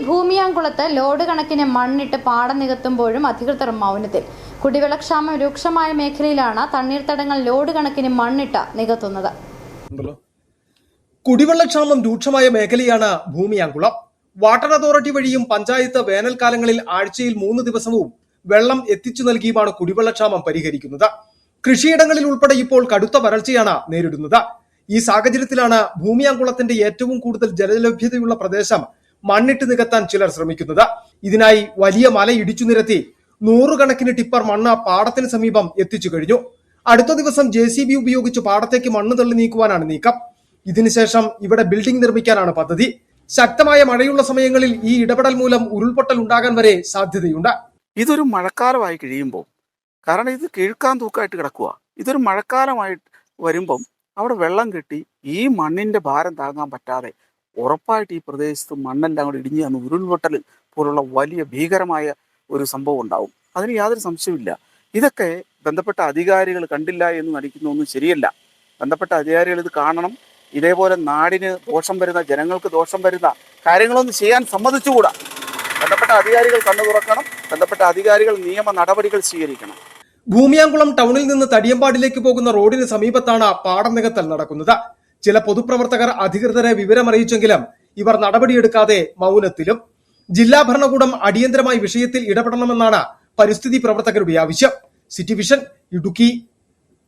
ഭൂമിയാങ്കുളത്ത് load കണക്കിന് മണ്ണിട്ട് പാടം നികത്തുമ്പോഴും അധികൃതർ മൗനത്തിൽ. കുടിവെള്ളക്ഷാമം രൂക്ഷമായ മേഖലയിലാണ് തണ്ണീർത്തടങ്ങൾ ലോഡ് കണക്കിന് മണ്ണിട്ട് നികത്തുന്നത്. കുടിവെള്ളക്ഷാമം രൂക്ഷമായ മേഖലയാണ് ഭൂമിയാങ്കുളം. വാട്ടർ അതോറിറ്റി വഴിയും പഞ്ചായത്ത് വേനൽക്കാലങ്ങളിൽ ആഴ്ചയിൽ 3 ദിവസവും വെള്ളം എത്തിച്ചു നൽകിയുമാണ് കുടിവെള്ളക്ഷാമം പരിഹരിക്കുന്നത്. കൃഷിയിടങ്ങളിൽ ഉൾപ്പെടെ ഇപ്പോൾ കടുത്ത വരൾച്ചയാണ് നേരിടുന്നത്. ഈ സാഹചര്യത്തിലാണ് ഭൂമിയാങ്കുളത്തിന്റെ ഏറ്റവും കൂടുതൽ ജലലഭ്യതയുള്ള പ്രദേശം മണ്ണിട്ട് നികത്താൻ ചിലർ ശ്രമിക്കുന്നത്. ഇതിനായി വലിയ മല ഇടിച്ചു നിരത്തി 100 കണക്കിന് ടിപ്പർ മണ്ണ് പാടത്തിന് സമീപം എത്തിച്ചു കഴിഞ്ഞു. അടുത്ത ദിവസം JCB ഉപയോഗിച്ച് പാടത്തേക്ക് മണ്ണ് തള്ളി നീക്കുവാനാണ് നീക്കം. ഇതിനുശേഷം ഇവിടെ ബിൽഡിംഗ് നിർമ്മിക്കാനാണ് പദ്ധതി. ശക്തമായ മഴയുള്ള സമയങ്ങളിൽ ഈ ഇടപെടൽ മൂലം ഉരുൾപൊട്ടൽ ഉണ്ടാകാൻ വരെ സാധ്യതയുണ്ട്. ഇതൊരു മഴക്കാലമായി കഴിയുമ്പോൾ, കാരണം ഇത് കിഴുക്കാൻ തൂക്കായിട്ട് കിടക്കുക, ഇതൊരു മഴക്കാലമായി വരുമ്പം അവിടെ വെള്ളം കെട്ടി ഈ മണ്ണിന്റെ ഭാരം താങ്ങാൻ പറ്റാതെ ഉറപ്പായിട്ട് ഈ പ്രദേശത്ത് മണ്ണെല്ലാം കൂടെ ഇടിഞ്ഞ് അന്ന് ഉരുൾപൊട്ടൽ പോലുള്ള വലിയ ഭീകരമായ ഒരു സംഭവം ഉണ്ടാവും. അതിന് യാതൊരു സംശയമില്ല. ഇതൊക്കെ ബന്ധപ്പെട്ട അധികാരികൾ കണ്ടില്ല എന്ന് നടിക്കുന്നതൊന്നും ശരിയല്ല. ബന്ധപ്പെട്ട അധികാരികൾ ഇത് കാണണം. ഇതേപോലെ നാടിന് ദോഷം വരുന്ന, ജനങ്ങൾക്ക് ദോഷം വരുന്ന കാര്യങ്ങളൊന്നും ചെയ്യാൻ സമ്മതിച്ചുകൂടാ. ബന്ധപ്പെട്ട അധികാരികൾ കണ്ണു തുറക്കണം. ബന്ധപ്പെട്ട അധികാരികൾ നിയമ നടപടികൾ സ്വീകരിക്കണം. ഭൂമിയാങ്കുളം ടൗണിൽ നിന്ന് തടിയമ്പാടിലേക്ക് പോകുന്ന റോഡിന് സമീപത്താണ് പാടം നികത്തൽ നടക്കുന്നത്. ചില പൊതുപ്രവർത്തകർ അധികൃതരെ വിവരമറിയിച്ചെങ്കിലും ഇവർ നടപടിയെടുക്കാതെ മൗനത്തിലും. ജില്ലാ ഭരണകൂടം അടിയന്തരമായി വിഷയത്തിൽ ഇടപെടണമെന്നാണ് പരിസ്ഥിതി പ്രവർത്തകരുടെ ആവശ്യം. City vision, Idukki.